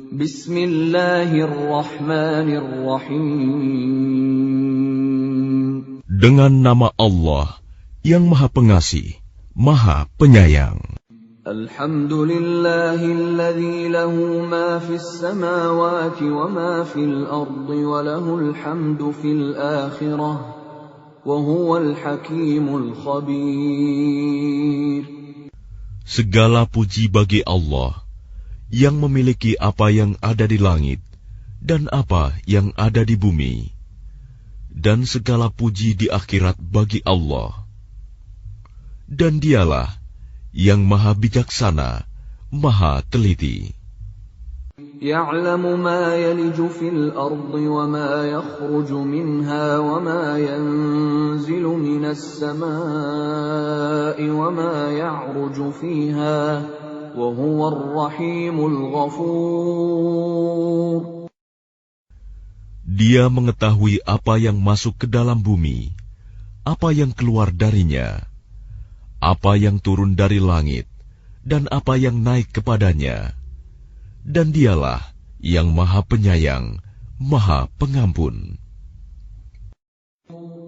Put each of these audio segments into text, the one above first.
Bismillahirrahmanirrahim. Dengan nama Allah yang Maha Pengasih, Maha Penyayang. Alhamdulillahilladzi lahu ma fis samawati wa ma fil ardi wa lahul hamdu fil akhirah wa huwal hakimul khabir. Segala puji bagi Allah yang memiliki apa yang ada di langit dan apa yang ada di bumi, dan segala puji di akhirat bagi Allah. Dan Dialah yang Maha Bijaksana, Maha Teliti. Ya'lamu ma yaliju fil ardi wa ma yakhruju minha wa ma yanzilu minas samaa'i wa ma ya'ruju fiha wa huwar rahimul ghafur. Dia mengetahui apa yang masuk ke dalam bumi, apa yang keluar darinya, apa yang turun dari langit, dan apa yang naik kepadanya. Dan Dialah yang Maha Penyayang, Maha Pengampun.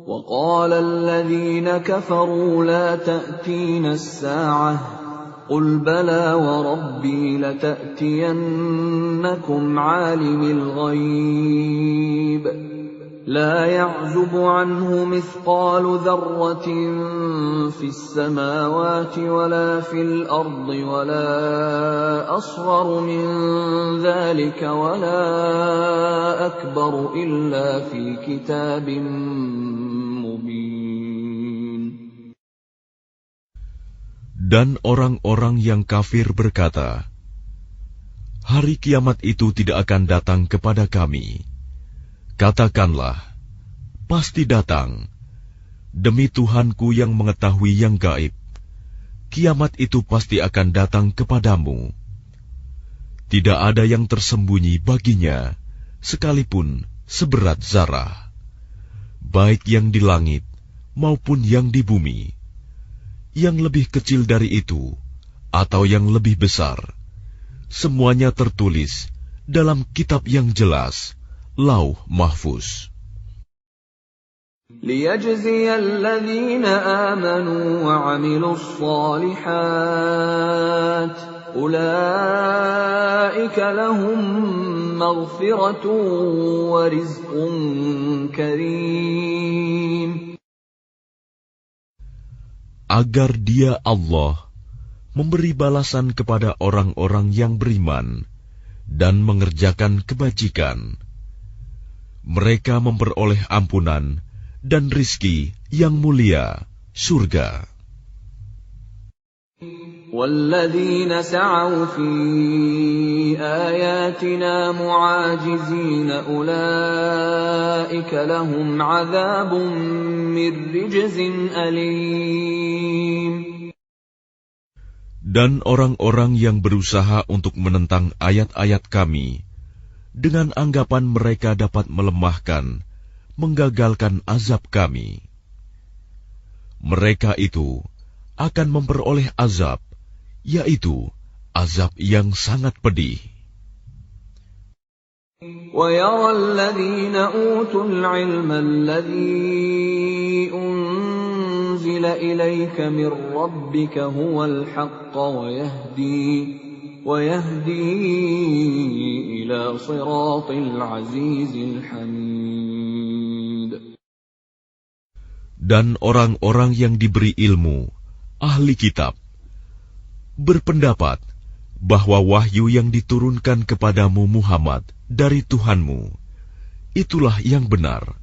وَقَالَ الَّذِينَ كَفَرُوا لَا تَأْتِينَا السَّاعَةُ قُلْ بَلَى وَرَبِّي لَتَأْتِيَنَّكُمْ عَالِمِ الْغَيْبِ لا يعزب عنه مثقال ذرة في السماوات ولا في الأرض ولا أصغر من ذلك ولا أكبر إلا في كتاب مبين. Dan orang-orang yang kafir berkata, hari kiamat itu tidak akan datang kepada kami. Katakanlah, pasti datang. Demi Tuhanku yang mengetahui yang gaib, kiamat itu pasti akan datang kepadamu. Tidak ada yang tersembunyi baginya, sekalipun seberat zarah, baik yang di langit maupun yang di bumi. Yang lebih kecil dari itu, atau yang lebih besar, semuanya tertulis dalam kitab yang jelas, Lauh Mahfuz. لِيَجْزِيَ الَّذِينَ آمَنُوا وَعَمِلُوا الصَّالِحَاتِ أُولَئِكَ لَهُم مَّغْفِرَةٌ وَرِزْقٌ كَرِيمٌ. Agar Dia Allah memberi balasan kepada orang-orang yang beriman dan mengerjakan kebajikan. Mereka memperoleh ampunan dan rizki yang mulia, surga. وَالَّذِينَ سَعَوْا فِي آيَاتِنَا مُعَاجِزِينَ أُولَئِكَ لَهُمْ عَذَابٌ مِّن رِّجْزٍ أَلِيمٌ. Dan orang-orang yang berusaha untuk menentang ayat-ayat Kami, dengan anggapan mereka dapat melemahkan, menggagalkan azab Kami, mereka itu akan memperoleh azab, yaitu azab yang sangat pedih. وَيَرَى الَّذِينَ أُوتُوا الْعِلْمَ الَّذِي أُنزِلَ إِلَيْكَ مِن رَّبِّكَ هُوَ الْحَقَّ وَيَهْدِي إِلَى صِرَاطِ الْعَزِيزِ الْحَمِيدِ. Dan orang-orang yang diberi ilmu, ahli kitab, berpendapat bahwa wahyu yang diturunkan kepadamu Muhammad dari Tuhanmu, itulah yang benar,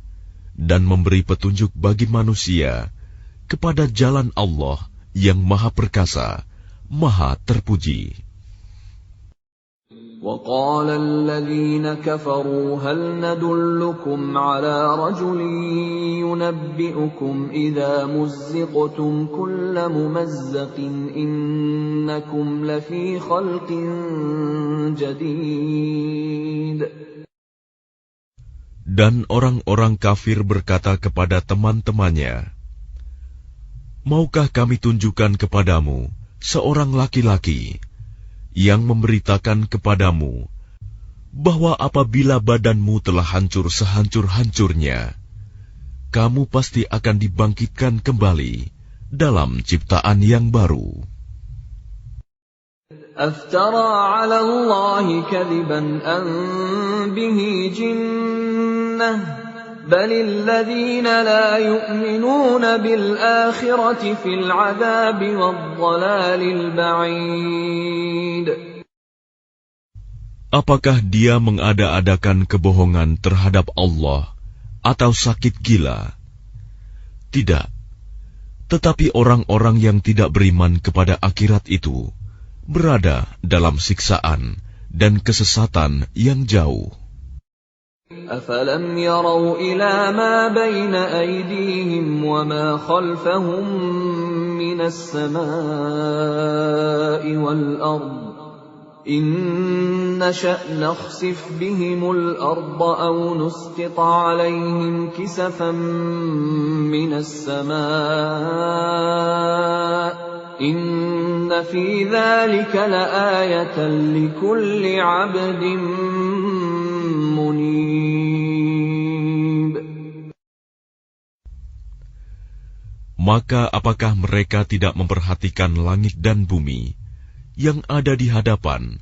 dan memberi petunjuk bagi manusia kepada jalan Allah yang Maha Perkasa, Maha Terpuji. وَقَالَ الَّذِينَ كَفَرُوا هَلْ نَدُلُّكُمْ عَلَى رَجُلٍ يُنَبِّئُكُمْ إِذَا مُزِّقْتُمْ كُلَّ مُمَزَّقٍ إِنَّكُمْ لَفِي خَلْقٍ جَدِيدٍ. Dan orang-orang kafir berkata kepada teman-temannya, maukah kami tunjukkan kepadamu seorang laki-laki yang memberitakan kepadamu bahwa apabila badanmu telah hancur sehancur-hancurnya, kamu pasti akan dibangkitkan kembali dalam ciptaan yang baru. أفترى على الله كذبا أم به جنة بل الذين لا يؤمنون بالآخرة في العذاب والضلال البعيد. Apakah dia mengada-adakan kebohongan terhadap Allah atau sakit gila? Tidak. Tetapi orang-orang yang tidak beriman kepada akhirat itu berada dalam siksaan dan kesesatan yang jauh. أفلم يروا إلى ما بين أيديهم وما خلفهم من السماء والأرض إن نشأ نخسف بهم الأرض أو نسقط عليهم كسفا من السماء إن في ذلك لآية لكل عبد منيب. Maka apakah mereka tidak memperhatikan langit dan bumi yang ada di hadapan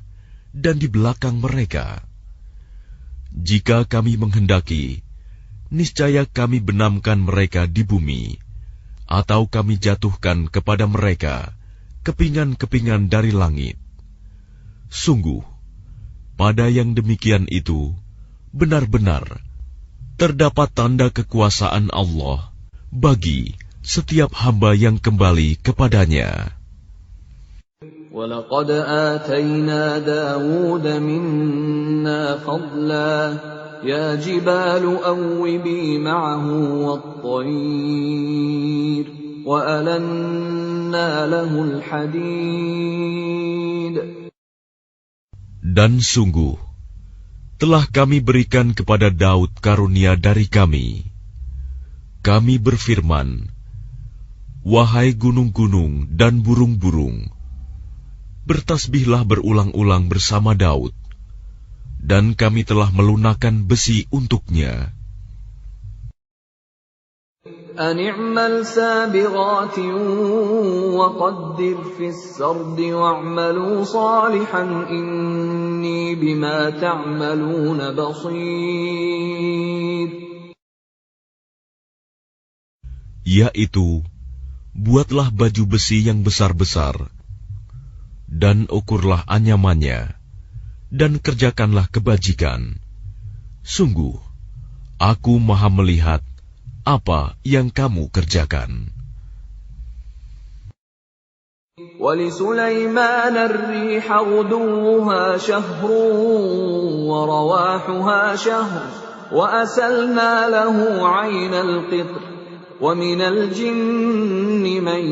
dan di belakang mereka? Jika kami menghendaki, niscaya kami benamkan mereka di bumi, atau kami jatuhkan kepada mereka kepingan-kepingan dari langit. Sungguh, pada yang demikian itu, benar-benar terdapat tanda kekuasaan Allah bagi setiap hamba yang kembali kepadanya. وَلَقَدْ آتَيْنَا دَاوُودَ مِنَّا فَضْلًا يَا جِبَالُ أَوِّبِي مَعَهُ وَالطَّيْرَ وَأَلَنَّا لَهُ الْحَدِيدَ. Dan sungguh, telah kami berikan kepada Daud karunia dari kami. Kami berfirman, wahai gunung-gunung dan burung-burung, bertasbihlah berulang-ulang bersama Daud, dan kami telah melunakkan besi untuknya. أن اعمل سابغات وقدر في السرد واعملوا صالحا إني بما تعملون بصير. Yaitu, buatlah baju besi yang besar-besar, dan ukurlah anyamannya, dan kerjakanlah kebajikan. Sungguh, aku maha melihat apa yang kamu kerjakan. وَلِسُلَيْمَانَ الرِّيحَ غُدُوُّهَا شَهْرٌ وَرَوَاحُهَا شَهْرٌ وَأَسَلْنَا لَهُ عَيْنَ الْقِطْرِ وَمِنَ الْجِنِّ مَن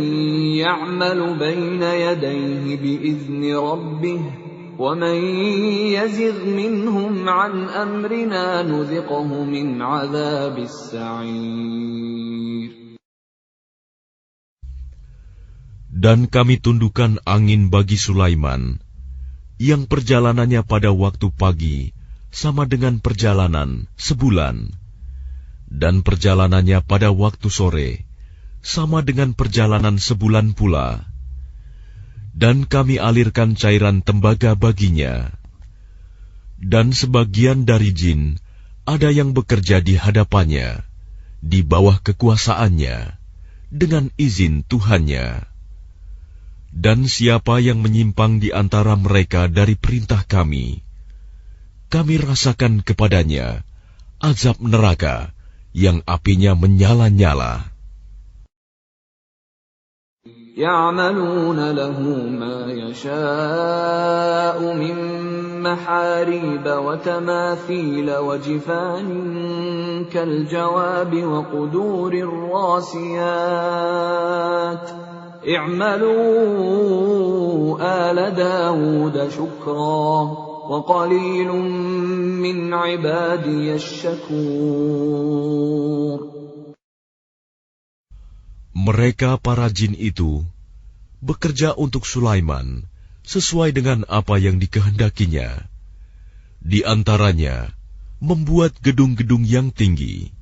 يَعْمَلُ بَيْنَ يَدَيْهِ بِإِذْنِ رَبِّهِ وَمَن يَزِغْ مِنْهُمْ عَنْ أَمْرِنَا نُذِقْهُ مِنْ عَذَابِ السَّعِيرِ. Dan kami tundukkan angin bagi Sulaiman, yang perjalanannya pada waktu pagi sama dengan perjalanan sebulan, dan perjalanannya pada waktu sore sama dengan perjalanan sebulan pula. Dan kami alirkan cairan tembaga baginya. Dan sebagian dari jin ada yang bekerja di hadapannya, di bawah kekuasaannya, dengan izin Tuhannya. Dan siapa yang menyimpang di antara mereka dari perintah kami rasakan kepadanya azab neraka yang apinya menyala-nyala. يَعْمَلُونَ لَهُ مَا يَشَاءُ مِن مَّحَارِيبَ وَتَمَاثِيلَ وَجِفَانٍ كَالْجَوَابِ وَقُدُورٍ رَّاسِيَاتٍ اعْمَلُوا آلَ دَاوُودَ شُكْرًا وَقَلِيلٌ مِّنْ عِبَادِيَ الشَّكُورُ. Mereka para jin itu bekerja untuk Sulaiman sesuai dengan apa yang dikehendakinya, Di antaranya, membuat gedung-gedung yang tinggi,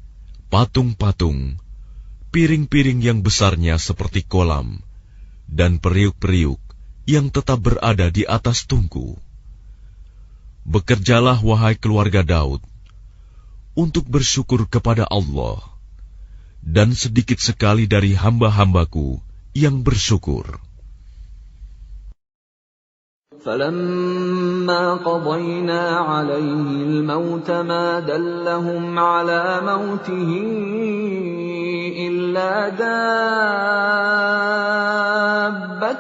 patung-patung, piring-piring yang besarnya seperti kolam, dan periuk-periuk yang tetap berada di atas tungku. Bekerjalah, wahai keluarga Daud, untuk bersyukur kepada Allah, dan sedikit sekali dari hamba-hambaku yang bersyukur. فَلَمَّا قَضَيْنَا عَلَيْهِ الْمَوْتَ مَا دَلَّهُمْ عَلَى مَوْتِهِ إِلَّا دَابَّةُ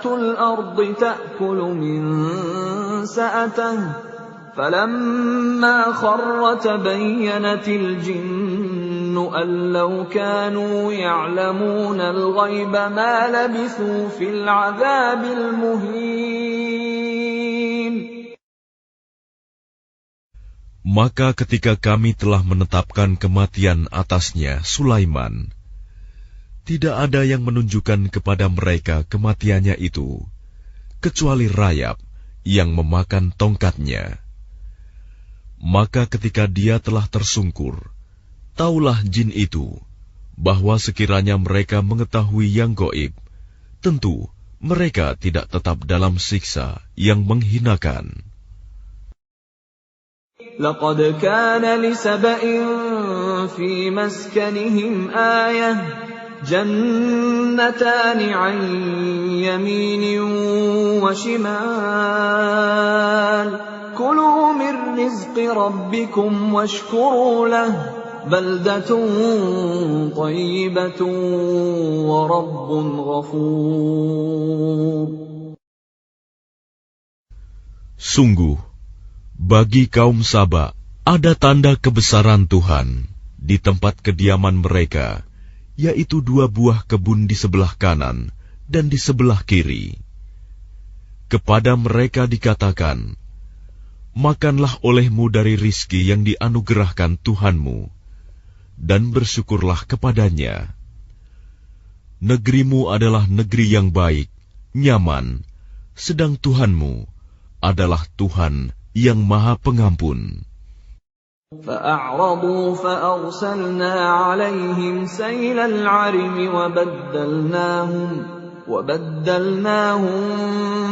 الْأَرْضِ تَأْكُلُ مِنْ سَأَتَهُ فَلَمَّا خَرَّ تَبَيَّنَتِ الْجِنُّ أَنْ لَوْ كَانُوا يَعْلَمُونَ الْغَيْبَ مَا لَبِثُوا فِي الْعَذَابِ الْمُهِينِ. Maka ketika kami telah menetapkan kematian atasnya, Sulaiman, tidak ada yang menunjukkan kepada mereka kematiannya itu, kecuali rayap yang memakan tongkatnya. Maka ketika dia telah tersungkur, taulah jin itu, bahwa sekiranya mereka mengetahui yang gaib, tentu mereka tidak tetap dalam siksa yang menghinakan. لَقَدْ كَانَ لِسَبَإٍ فِي مَسْكَنِهِمْ آيَةٌ جَنَّتَانِ عَنْ يَمِينٍ وَشِمَالٍ كُلُوا مِنْ رِزْقِ رَبِّكُمْ وَاشْكُرُوا لَهُ بَلْدَةٌ طَيِّبَةٌ وَرَبٌّ غَفُورٌ. Sungguh, bagi kaum Saba ada tanda kebesaran Tuhan di tempat kediaman mereka, yaitu 2 buah kebun di sebelah kanan dan di sebelah kiri. Kepada mereka dikatakan, makanlah olehmu dari rizki yang dianugerahkan Tuhanmu, dan bersyukurlah kepadanya. Negerimu adalah negeri yang baik, nyaman, sedang Tuhanmu adalah Tuhan yang Maha Pengampun. فَأَعْرَضُوا فَأَرْسَلْنَا عَلَيْهِمْ سَيْلَ الْعَرِمِ وَبَدَّلْنَاهُمْ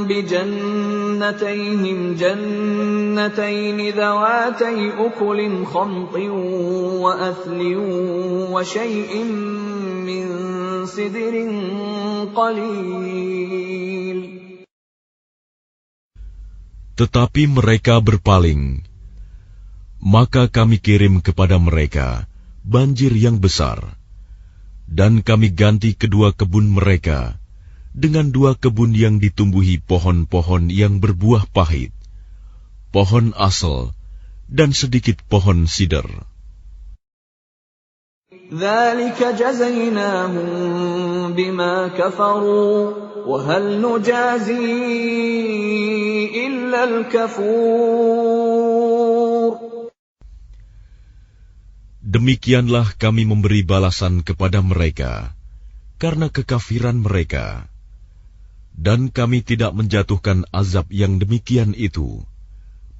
بِجَنَّتَيْهِمْ جَنَّتَيْنِ ذَوَاتَيْ أُكُلٍ خَمْطٍ وَأَثْلٍ وَشَيْءٍ مِّن سِدْرٍ قَلِيلٍ. Tetapi mereka berpaling, maka kami kirim kepada mereka banjir yang besar, dan kami ganti kedua kebun mereka dengan 2 kebun yang ditumbuhi pohon-pohon yang berbuah pahit, pohon asel, dan sedikit pohon sider. ذَلِكَ جَزَيْنَاهُمْ بِمَا كَفَرُوا وَهَلْ نُجَازِي إِلَّا الْكَفُورَ. Demikianlah kami memberi balasan kepada mereka karena kekafiran mereka, dan kami tidak menjatuhkan azab yang demikian itu,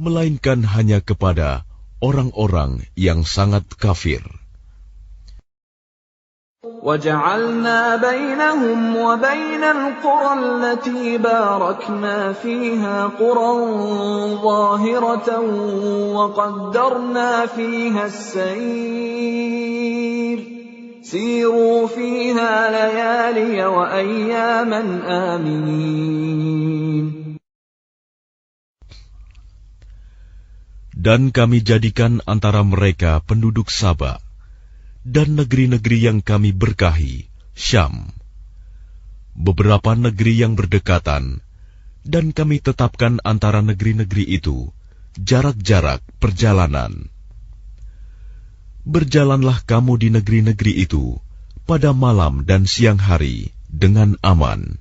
melainkan hanya kepada orang-orang yang sangat kafir. وَجَعَلْنَا بَيْنَهُمْ وَبَيْنَ الْقُرَى الَّتِي بَارَكْنَا فِيهَا قُرًى ظَاهِرَةً وَقَدَّرْنَا فِيهَا السَّيْرَ سِيرُوا فِيهَا لَيَالِيَ وَأَيَّامًا آمِنِينَ. Dan kami jadikan antara mereka penduduk Saba dan negeri-negeri yang kami berkahi, Syam, beberapa negeri yang berdekatan, dan kami tetapkan antara negeri-negeri itu jarak-jarak perjalanan. Berjalanlah kamu di negeri-negeri itu pada malam dan siang hari dengan aman.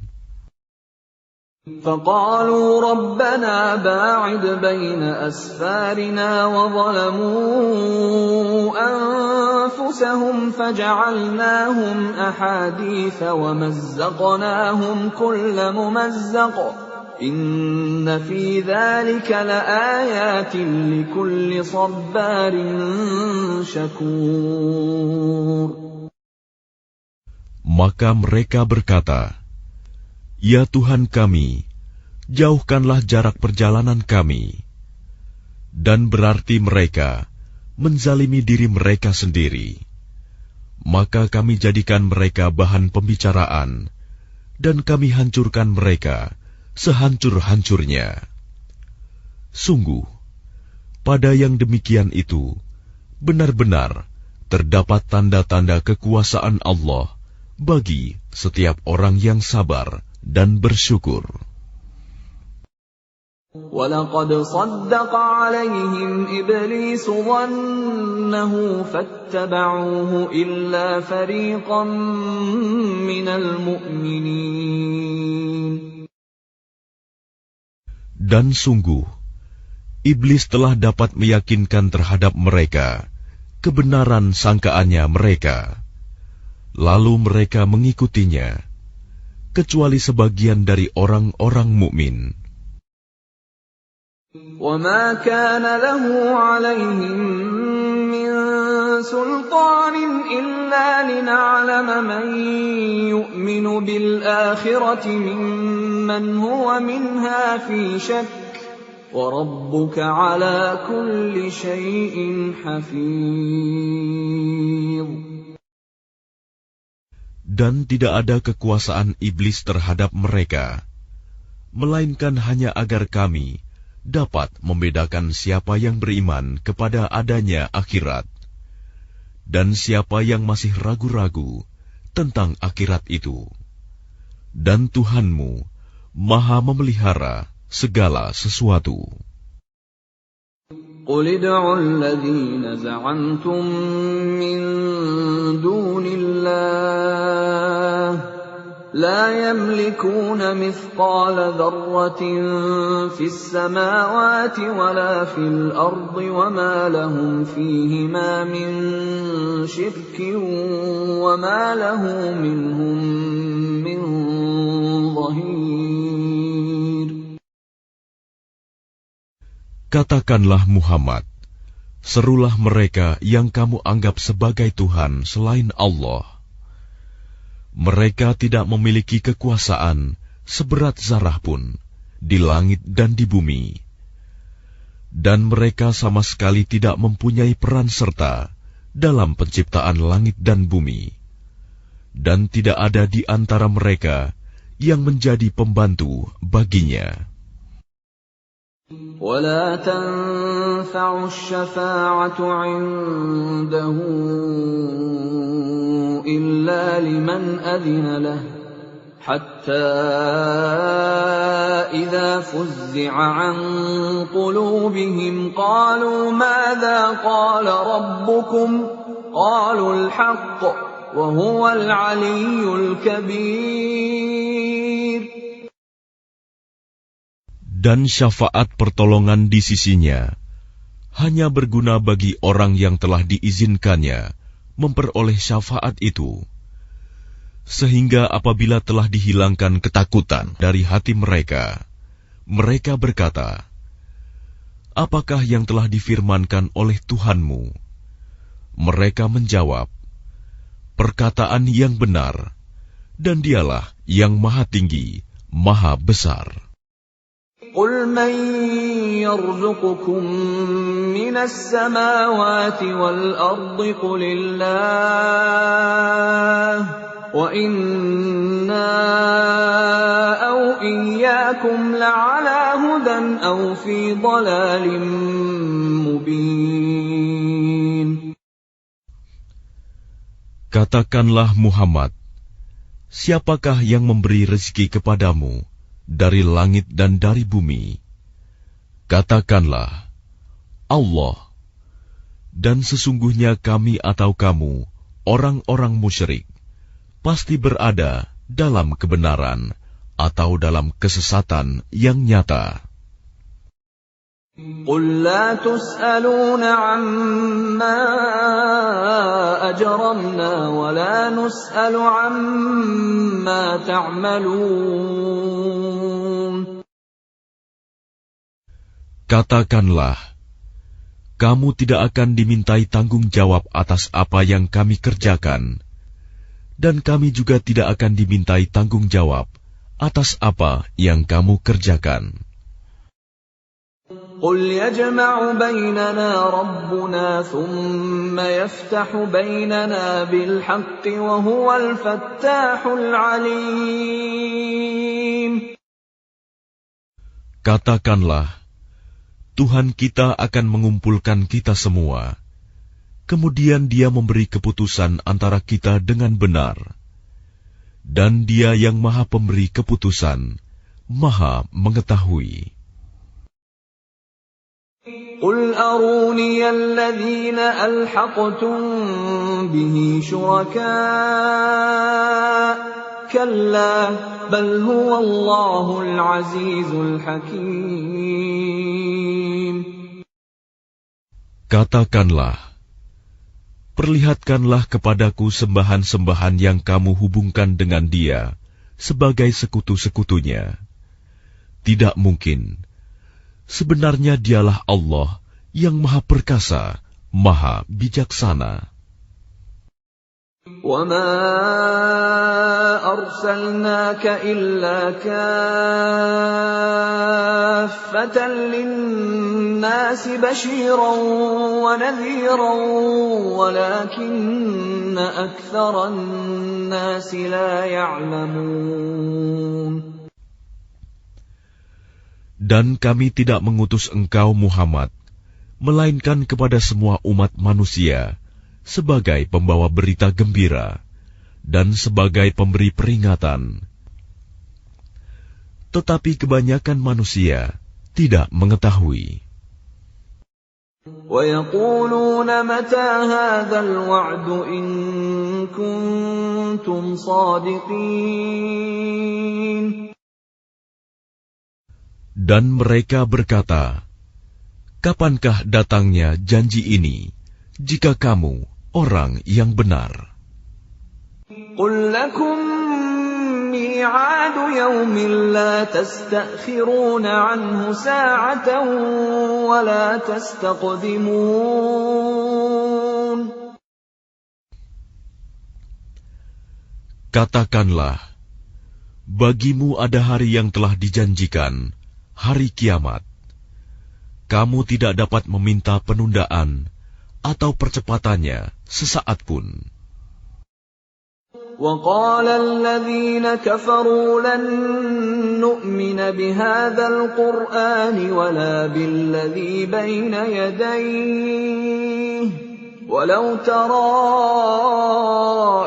فَقَالُوا رَبَّنَا بَاعِدْ بَيْنَ أَسْفَارِنَا وَظَلَمُوا أَنفُسَهُمْ فَجَعَلْنَاهُمْ أَحَادِيثَ وَمَزَّقْنَاهُمْ كُلَّ مُمَزَّقٍ إن في ذلك لآيات لكل صبار شكور. Maka mereka berkata, "Ya Tuhan kami, jauhkanlah jarak perjalanan kami." Dan berarti mereka menzalimi diri mereka sendiri. Maka kami jadikan mereka bahan pembicaraan, dan kami hancurkan mereka sehancur-hancurnya. Sungguh, pada yang demikian itu, benar-benar terdapat tanda-tanda kekuasaan Allah bagi setiap orang yang sabar dan bersyukur. وَلَقَدْ صَدَّقَ عَلَيْهِمْ إِبْلِيسُ ظَنَّهُ فَاتَّبَعُوهُ إِلَّا فَرِيقًا مِّنَ الْمُؤْمِنِينَ. Dan sungguh, iblis telah dapat meyakinkan terhadap mereka kebenaran sangkaannya mereka. Lalu mereka mengikutinya, kecuali sebagian dari orang-orang mukmin. وَمَا كَانَ لَهُ عَلَيْهِم مِّن سُلْطَانٍ إِلَّا لِنَعْلَمَ مَن يُؤْمِنُ بِالْآخِرَةِ مِمَّنْ هُوَ مِنْهَا فِي شَكٍّ وَرَبُّكَ عَلَى كُلِّ شَيْءٍ حَفِيظٌ. Dan tidak ada kekuasaan iblis terhadap mereka, melainkan hanya agar kami dapat membedakan siapa yang beriman kepada adanya akhirat, dan siapa yang masih ragu-ragu tentang akhirat itu. Dan Tuhanmu Maha memelihara segala sesuatu. قُلِ ادْعُوا الَّذِينَ زَعَمْتُم مِّن دُونِ اللَّهِ لَا يَمْلِكُونَ مِثْقَالَ ذَرَّةٍ فِي السَّمَاوَاتِ وَلَا فِي الْأَرْضِ وَمَا لَهُمْ فِيهِمَا مِن شِرْكٍ وَمَا لَهُ مِنْهُم مِّن ظَهِيرٍ. Katakanlah Muhammad, serulah mereka yang kamu anggap sebagai Tuhan selain Allah. Mereka tidak memiliki kekuasaan seberat zarah pun di langit dan di bumi, dan mereka sama sekali tidak mempunyai peran serta dalam penciptaan langit dan bumi, dan tidak ada di antara mereka yang menjadi pembantu baginya. وَلَا تَنفَعُ الشَّفَاعَةُ عِندَهُ إِلَّا لِمَنْ أَذِنَ لَهُ حَتَّى إِذَا فُزِّعَ عَنْ قُلُوبِهِمْ قَالُوا مَاذَا قَالَ رَبُّكُمْ قَالُوا الْحَقَّ وَهُوَ الْعَلِيُّ الْكَبِيرُ. Dan syafaat pertolongan di sisinya hanya berguna bagi orang yang telah diizinkannya memperoleh syafaat itu, sehingga apabila telah dihilangkan ketakutan dari hati mereka, mereka berkata, "Apakah yang telah difirmankan oleh Tuhanmu?" Mereka menjawab, "Perkataan yang benar, dan Dialah yang Maha Tinggi, Maha Besar." قُلْ مَنْ يَرْزُقُكُمْ مِنَ السَّمَاوَاتِ وَالْأَرْضِ قُلِ اللَّهُ وَإِنَّا أَوْ إِيَّاكُمْ لَعَلَى هُدًى أَوْ فِي ضَلَالٍ مُبِينٍ. Katakanlah Muhammad, siapakah yang memberi rezeki kepadamu dari langit dan dari bumi? Katakanlah, Allah. Dan sesungguhnya kami atau kamu, orang-orang musyrik, pasti berada dalam kebenaran atau dalam kesesatan yang nyata. قُلْ لَا تُسْأَلُونَ عَمَّا أَجْرَمْنَا وَلَا نُسْأَلُ عَمَّا تَعْمَلُونَ. Katakanlah, kamu tidak akan dimintai tanggung jawab atas apa yang kami kerjakan, dan kami juga tidak akan dimintai tanggung jawab atas apa yang kamu kerjakan. قل يجمع بيننا ربنا ثم يفتح بيننا بالحق وهو الفتاح العليم. Katakanlah, Tuhan kita akan mengumpulkan kita semua. Kemudian Dia memberi keputusan antara kita dengan benar. Dan Dia yang Maha Pemberi keputusan, Maha Mengetahui. قل أروني الذين ألحقتم به شركاء كلا بل هو الله العزيز الحكيم. Katakanlah, perlihatkanlah kepadaku sembahan-sembahan yang kamu hubungkan dengan Dia sebagai sekutu-sekutunya. Tidak mungkin. Sebenarnya Dialah Allah yang Maha Perkasa, Maha Bijaksana. وَمَا أَرْسَلْنَاكَ إِلَّا كَافَّةً لِلنَّاسِ بَشِيرًا وَنَذِيرًا وَلَكِنَّ أَكْثَرَ النَّاسِ لَا يَعْلَمُونَ. Dan kami tidak mengutus engkau Muhammad, melainkan kepada semua umat manusia, sebagai pembawa berita gembira, dan sebagai pemberi peringatan. Tetapi kebanyakan manusia tidak mengetahui. وَيَقُولُونَ مَتَى هَذَا الْوَعْدُ إِن كُنتُمْ صَادِقِينَ. Dan mereka berkata, kapankah datangnya janji ini, jika kamu orang yang benar? قُلْ لَكُمْ مِيعَادُ يَوْمٍ لَا تَسْتَأْخِرُونَ عَنْهُ سَاعَةً وَلَا تَسْتَقْدِمُونَ. Katakanlah, bagimu ada hari yang telah dijanjikan, hari kiamat. Kamu tidak dapat meminta penundaan atau percepatannya sesaat pun. وَقَالَ الَّذِينَ كَفَرُوا لَن نُّؤْمِنَ بِهَذَا الْقُرْآنِ وَلَا بِالَّذِي بَيْنَ يَدَيْهِ وَلَوْ تَرَىٰ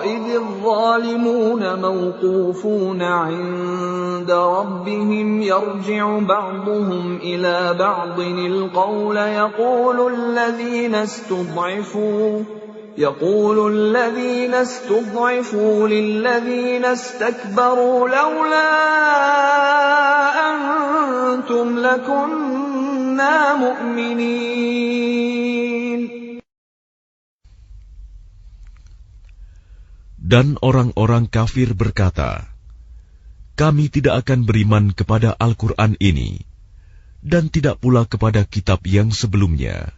إِذِ الظَّالِمُونَ موقوفون عند ربهم يرجع بعضهم إلى بعض القول يقول الذين استضعفوا للذين استكبروا لولا أنتم لكنا مؤمنين. Dan orang-orang kafir berkata, kami tidak akan beriman kepada Al-Quran ini, dan tidak pula kepada kitab yang sebelumnya.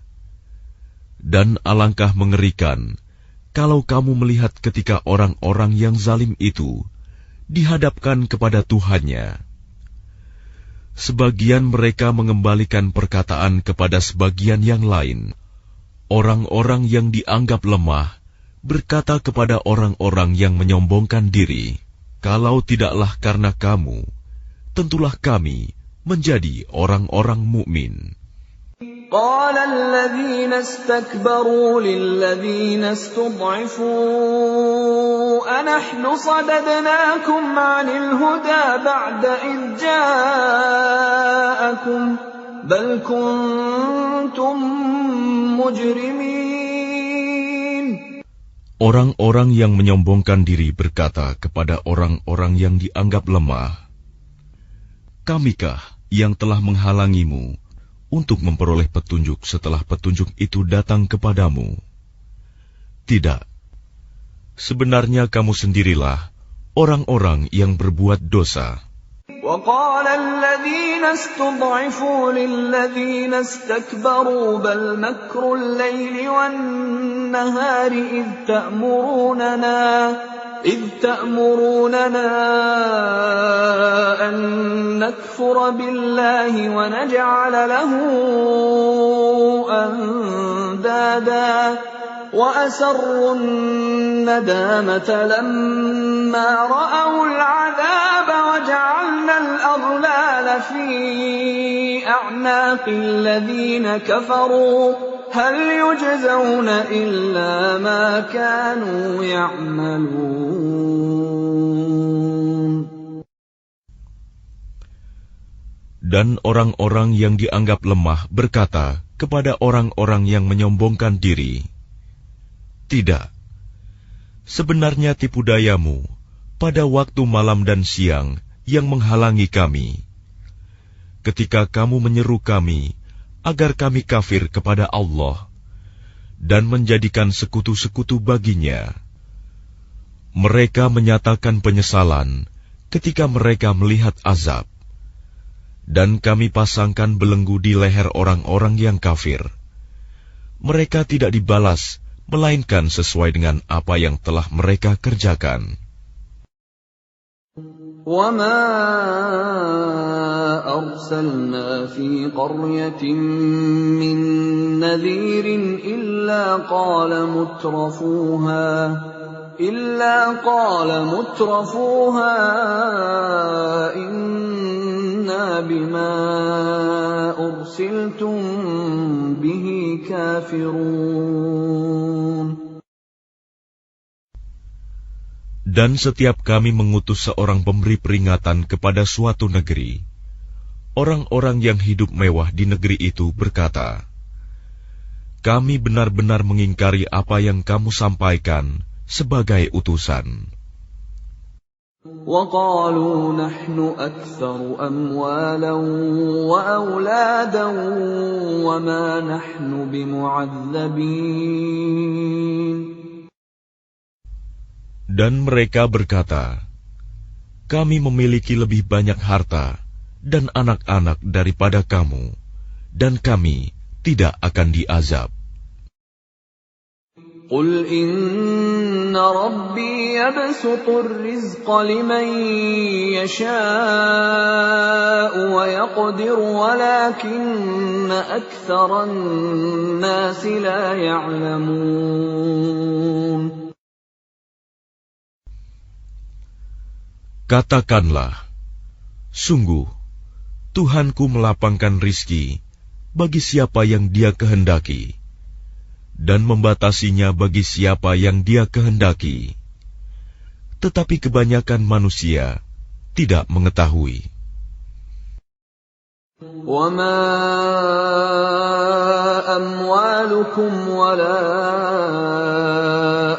Dan alangkah mengerikan, kalau kamu melihat ketika orang-orang yang zalim itu dihadapkan kepada Tuhannya. Sebagian mereka mengembalikan perkataan kepada sebagian yang lain. Orang-orang yang dianggap lemah berkata kepada orang-orang yang menyombongkan diri, kalau tidaklah karena kamu, tentulah kami menjadi orang-orang mukmin. قال الذين استكبروا للذين استضعفوا أنحن صددناكم عن الهدى بعد إذ جاءكم بل كنتم مجرمين. Orang-orang yang menyombongkan diri berkata kepada orang-orang yang dianggap lemah, kamikah yang telah menghalangimu untuk memperoleh petunjuk setelah petunjuk itu datang kepadamu? Tidak. Sebenarnya kamu sendirilah orang-orang yang berbuat dosa. وقال الذين استضعفوا للذين استكبروا بل مكر الليل والنهار إذ تأمروننا أن نكفر بالله ونجعل له أندادا وأسروا الندامة لما رأوا العذاب وجعلنا الأغلال في أعناق الذين كفروا هل يجزون إلا ما كانوا يعملون. Dan orang-orang yang dianggap lemah berkata kepada orang-orang yang menyombongkan diri, "Tidak, sebenarnya tipu dayamu pada waktu malam dan siang yang menghalangi kami. Ketika kamu menyeru kami agar kami kafir kepada Allah dan menjadikan sekutu-sekutu baginya. Mereka menyatakan penyesalan ketika mereka melihat azab. Dan kami pasangkan belenggu di leher orang-orang yang kafir. Mereka tidak dibalas, melainkan sesuai dengan apa yang telah mereka kerjakan." وَمَا أَرْسَلْنَا فِي قَرْيَةٍ مِّن نَّذِيرٍ إِلَّا قَالَ مُتْرَفُوهَا إِنَّا بِمَا أُرْسِلْتُم بِهِ كَافِرُونَ. Dan setiap kami mengutus seorang pemberi peringatan kepada suatu negeri, orang-orang yang hidup mewah di negeri itu berkata, "Kami benar-benar mengingkari apa yang kamu sampaikan sebagai utusan." وَقَالُوا نَحْنُ أَكْثَرُ أَمْوَالًا وَأَوْلَادًا وَمَا نَحْنُ بِمُعَذَّبِينَ. Dan mereka berkata, "Kami memiliki lebih banyak harta dan anak-anak daripada kamu, dan kami tidak akan diazab." قُلْ إِنَّ رَبِّي يَبْسُطُ الرِّزْقَ لِمَن يَشَاءُ وَيَقْدِرُ وَلَكِنَّ أَكْثَرَ النَّاسِ لَا يَعْلَمُونَ. Katakanlah, sungguh, Tuhanku melapangkan rizki bagi siapa yang Dia kehendaki, dan membatasinya bagi siapa yang Dia kehendaki. Tetapi kebanyakan manusia tidak mengetahui. وَمَا أَمْوَالُكُمْ وَلَا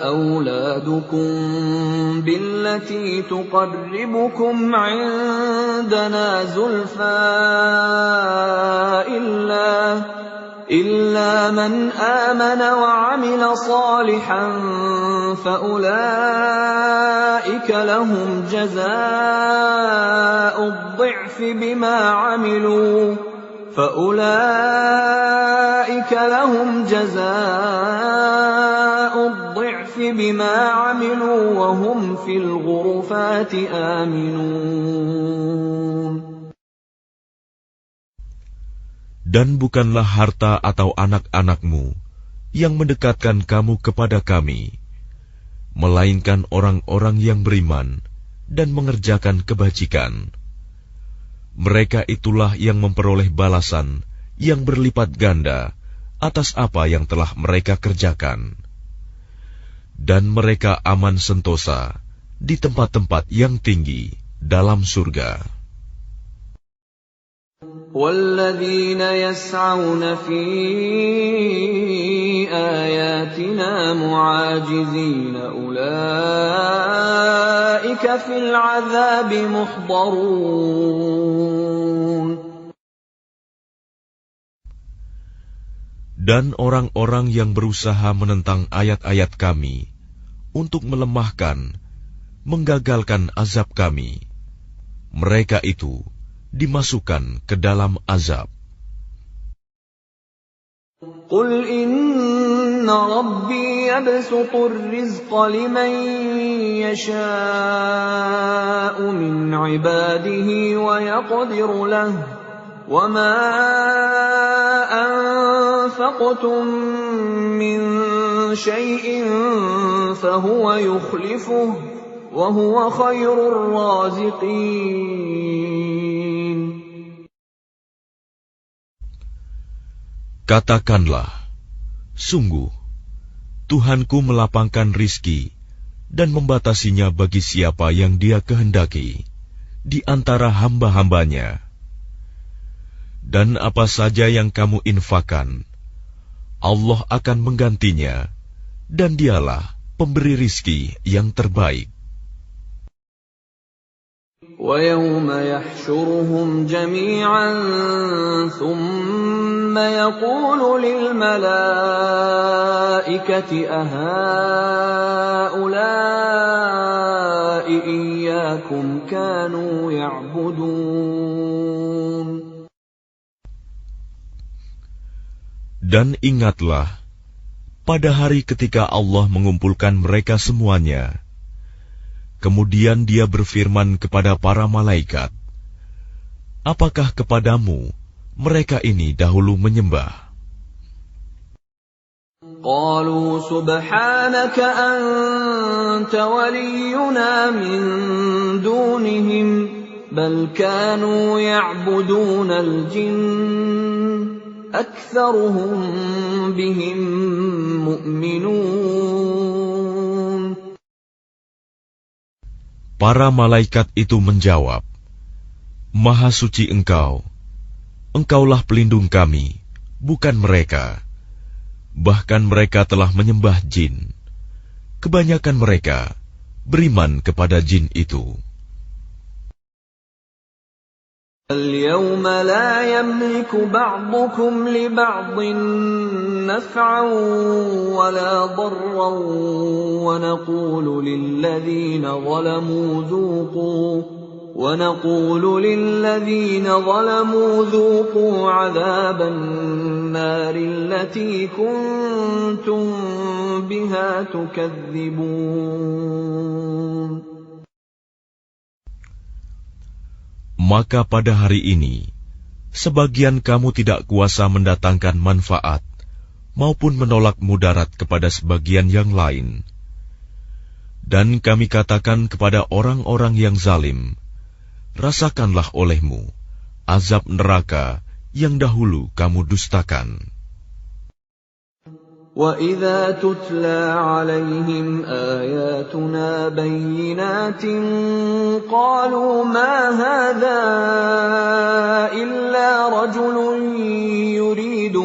أَوْلَادُكُمْ بِالَّتِي تُقَرِّبُكُمْ عِندَنَا زُلْفَىٰ إِلَّا مَنْ آمَنَ وَعَمِلَ صَالِحًا فَأُولَٰئِكَ لَهُمْ جَزَاءُ الضِّعْفِ بِمَا عَمِلُوا وَهُمْ فِي الْغُرُفَاتِ آمِنُونَ. Dan bukanlah harta atau anak-anakmu yang mendekatkan kamu kepada kami, melainkan orang-orang yang beriman dan mengerjakan kebajikan. Mereka itulah yang memperoleh balasan yang berlipat ganda atas apa yang telah mereka kerjakan. Dan mereka aman sentosa di tempat-tempat yang tinggi dalam surga. وَالَّذِينَ يَسْعَوْنَ فِي آيَاتِنَا مُعَاجِزِينَ أُولَٰئِكَ فِي الْعَذَابِ مُحْضَرُونَ. Dan orang-orang yang berusaha menentang ayat-ayat kami untuk melemahkan, menggagalkan azab kami, mereka itu dimasukkan ke dalam azab. Qul inna rabbi yabsutur rizqa liman yasha'u min ibadihi wa yaqdiru lahu wa ma anfaqtum min shay'in fahuwa yukhlifuhu wa huwa khairur raziqin. Katakanlah, sungguh, Tuhanku melapangkan rizki dan membatasinya bagi siapa yang Dia kehendaki di antara hamba-hambanya. Dan apa saja yang kamu infakkan, Allah akan menggantinya, dan Dialah pemberi rizki yang terbaik. وَيَوْمَ يَحْشُرُهُمْ جَمِيعًا ثُمَّ يَقُولُ لِلْمَلَائِكَةِ أَهَٰؤُلَاءِ إِيَّاكُمْ كَانُوا يَعْبُدُونَ. Dan ingatlah, pada hari ketika Allah mengumpulkan mereka semuanya, kemudian Dia berfirman kepada para malaikat, apakah kepadamu mereka ini dahulu menyembah? قالوا سبحانك أنت ولينا من دونهم بل كانوا يعبدون الجن أكثرهم بهم مؤمنون. Para malaikat itu menjawab, Maha suci Engkau, Engkaulah pelindung kami, bukan mereka. Bahkan mereka telah menyembah jin. Kebanyakan mereka beriman kepada jin itu. اليوم لا يملك بعضكم لبعض نفعا ولا ضرا ونقول للذين ظلموا ذوقوا عذاب النار التي كنتم بها تكذبون. Maka pada hari ini, sebagian kamu tidak kuasa mendatangkan manfaat, maupun menolak mudarat kepada sebagian yang lain. Dan kami katakan kepada orang-orang yang zalim, rasakanlah olehmu azab neraka yang dahulu kamu dustakan. وَإِذَا تُتْلَى عَلَيْهِمْ آيَاتُنَا بَيِّنَاتٍ قَالُوا مَا هَذَا إِلَّا رَجُلٌ يُرِيدُ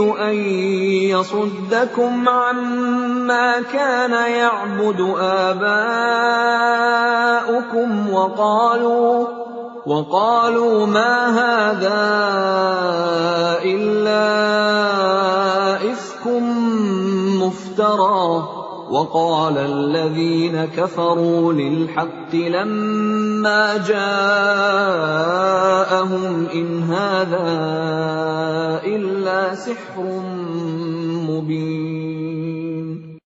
أَن يَصُدَّكُمْ عَمَّا كَانَ يَعْبُدُ آبَاؤُكُمْ وَقَالُوا مَا هَذَا إِلَّا إِفْكٌ مُفْتَرًى وَقَالَ الَّذِينَ كَفَرُوا لِلْحَقِّ لَمَّا جَاءَهُمْ إِنْ هَذَا إِلَّا سِحْرٌ مُبِينٌ.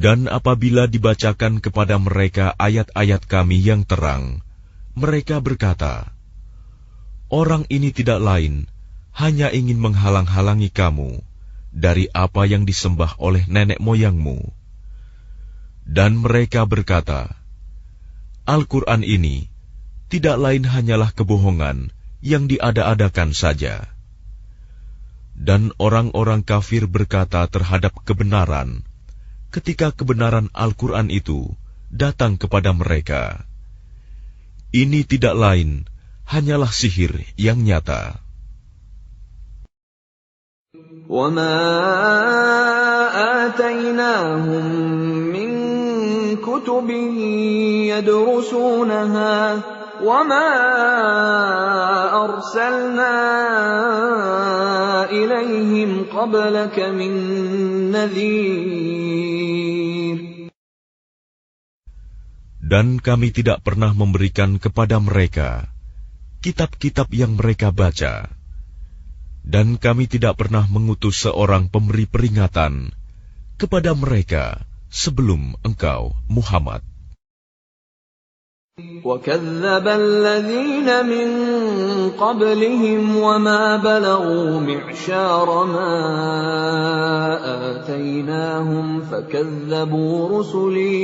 Dan apabila dibacakan kepada mereka ayat-ayat kami yang terang, mereka berkata, orang ini tidak lain, hanya ingin menghalang-halangi kamu dari apa yang disembah oleh nenek moyangmu. Dan mereka berkata, Al-Quran ini tidak lain hanyalah kebohongan yang diada-adakan saja. Dan orang-orang kafir berkata terhadap kebenaran, ketika kebenaran Al-Quran itu datang kepada mereka, ini tidak lain hanyalah sihir yang nyata. وَمَا آتَيْنَاهُمْ مِنْ كُتُبٍ يَدْرُسُونَهَا وَمَا أَرْسَلْنَا إِلَيْهِمْ قَبْلَكَ مِن نَّذِيرٍ. Dan kami tidak pernah memberikan kepada mereka kitab-kitab yang mereka baca, dan kami tidak pernah mengutus seorang pemberi peringatan kepada mereka sebelum engkau, Muhammad. وَكَذَّبَ الَّذِينَ مِن قَبْلِهِمْ وَمَا بَلَغُوا مِعْشَارَ مَا آتَيْنَاهُمْ فَكَذَّبُوا رُسُلِي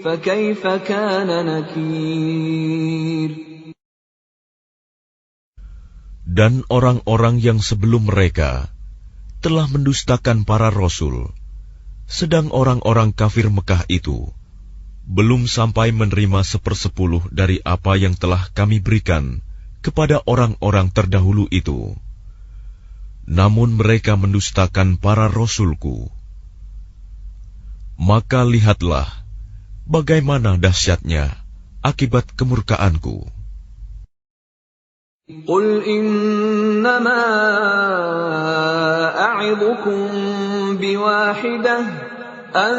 فَكَيْفَ كَانَ نَكِيرِ. Dan orang-orang yang sebelum mereka telah mendustakan para rasul, sedang orang-orang kafir Mekah itu belum sampai menerima 1/10 dari apa yang telah kami berikan kepada orang-orang terdahulu itu. Namun mereka mendustakan para rasulku. Maka lihatlah bagaimana dahsyatnya akibat kemurkaanku. قُلْ إِنَّمَا أَعِظُكُم بِوَاحِدَةٍ أَن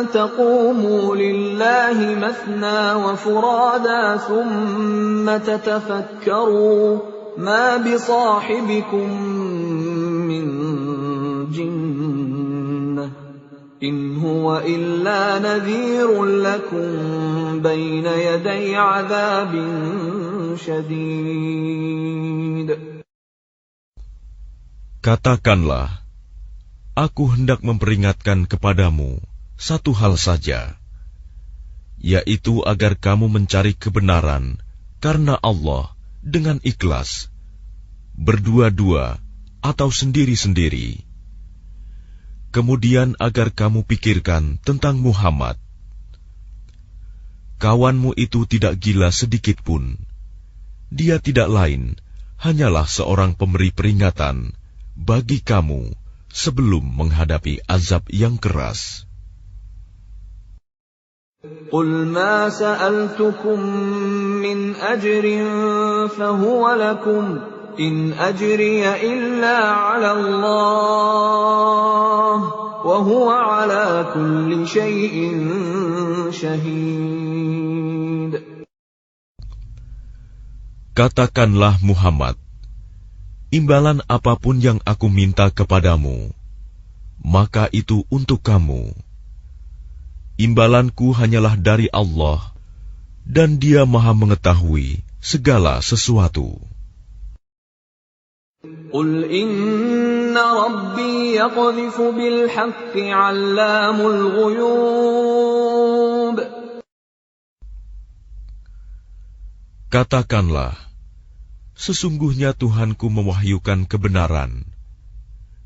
تَقُومُوا لِلَّهِ مَثْنَىٰ وَفُرَادَىٰ ثُمَّ تَتَفَكَّرُوا مَا بِصَاحِبِكُم مِّن جِنَّةٍ إِنْ هُوَ إِلَّا نَذِيرٌ لَّكُم بَيْنَ يَدَيْ عَذَابٍ شَدِيدٍ. Katakanlah, aku hendak memperingatkan kepadamu satu hal saja, yaitu agar kamu mencari kebenaran karena Allah dengan ikhlas, berdua-dua atau sendiri-sendiri. Kemudian agar kamu pikirkan tentang Muhammad. Kawanmu itu tidak gila sedikit pun. Dia tidak lain, hanyalah seorang pemberi peringatan bagi kamu sebelum menghadapi azab yang keras. قُلْ مَا سَأَلْتُكُم مِّنْ أَجْرٍ فَهُوَ لَكُمْ إِنْ أَجْرِيَ إِلَّا عَلَى اللَّهِ وَهُوَ عَلَى كُلِّ شَيْءٍ شَهِيدٌ. Katakanlah Muhammad, imbalan apapun yang aku minta kepadamu, maka itu untuk kamu. Imbalanku hanyalah dari Allah, dan Dia Maha mengetahui segala sesuatu. قُلْ إِنَّ رَبِّي يَقْذِفُ بِالْحَقِّ عَلَّامُ الْغُيُوبِ. Katakanlah, sesungguhnya Tuhanku mewahyukan kebenaran.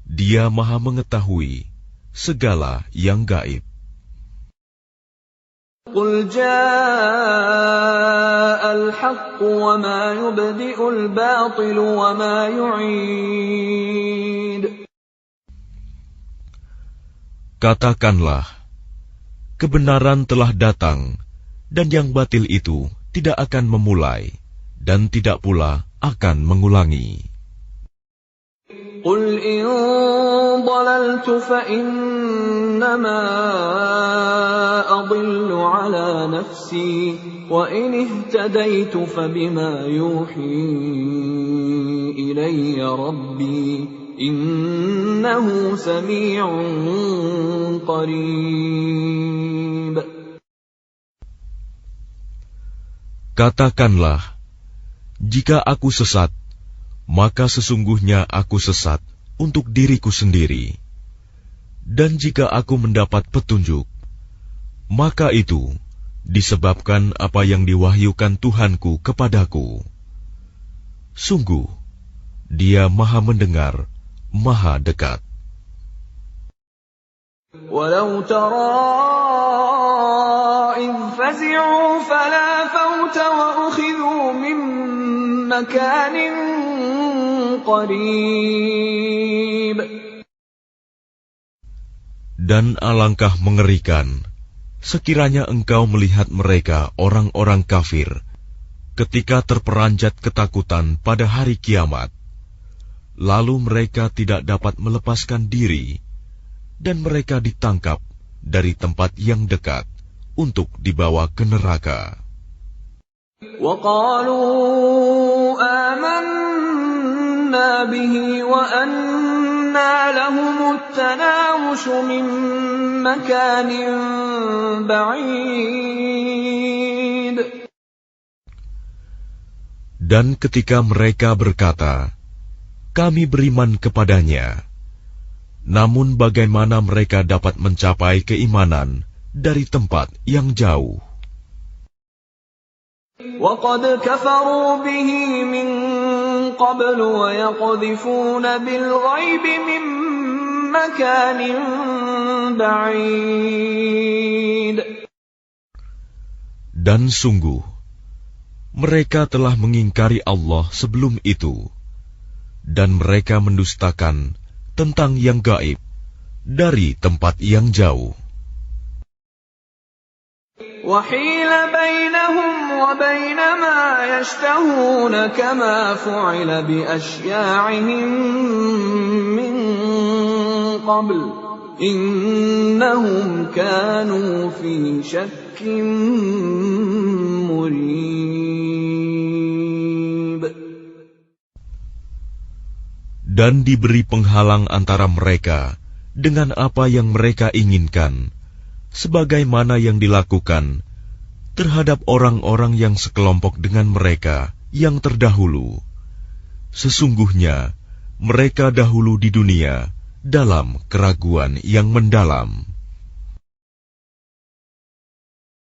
Dia Maha mengetahui segala yang gaib. قُلْ جَاءَ الْحَقُّ وَمَا يُبْدِئُ الْبَاطِلُ وَمَا يُعِيدُ. Katakanlah, kebenaran telah datang, dan yang batil itu tidak akan memulai, dan tidak pula akan mengulangi. قُلْ إِن ضَلَلْتُ فَإِنَّمَا أَضِلُّ عَلَى نَفْسِي وَإِنِ اهْتَدَيْتُ فَبِمَا يُوحِي إِلَيَّ رَبِّي إِنَّهُ سَمِيعٌ قَرِيبٌ. Katakanlah, jika aku sesat, maka sesungguhnya aku sesat untuk diriku sendiri. Dan jika aku mendapat petunjuk, maka itu disebabkan apa yang diwahyukan Tuhanku kepadaku. Sungguh, Dia Maha mendengar, Maha dekat. وَلَوْ تَرَىٰ إِذْ فَزِعُوا فَلَا فَوْتَ وَأُخِذُوا مِن مَّكَانٍ قَرِيبٍ. Dan alangkah mengerikan sekiranya engkau melihat mereka orang-orang kafir ketika terperanjat ketakutan pada hari kiamat, lalu mereka tidak dapat melepaskan diri, dan mereka ditangkap dari tempat yang dekat untuk dibawa ke neraka. وَقَالُوا آمَنَّا بِهِ وَأَنَّى لَهُمُ التَّنَاوُشُ مِنْ مَكَانٍ بَعِيدٍ. Dan ketika mereka berkata, kami beriman kepadanya, namun bagaimana mereka dapat mencapai keimanan dari tempat yang jauh? وَقَدْ كَفَرُوا بِهِ مِنْ قَبْلُ وَيَقْذِفُونَ بِالْغَيْبِ مِنْ مَكَانٍ بَعِيدٍ. Dan sungguh, mereka telah mengingkari Allah sebelum itu, dan mereka mendustakan tentang yang gaib dari tempat yang jauh. وَحِيلَ بَيْنَهُمْ وَبَيْنَ مَا يَشْتَهُونَ كَمَا فُعِلَ بِأَشْيَاعِهِمْ مِنْ قَبْلُ إِنَّهُمْ كَانُوا فِي شَكٍّ مُرِيبٍ. Dan diberi penghalang antara mereka dengan apa yang mereka inginkan, sebagaimana yang dilakukan terhadap orang-orang yang sekelompok dengan mereka yang terdahulu. Sesungguhnya mereka dahulu di dunia dalam keraguan yang mendalam.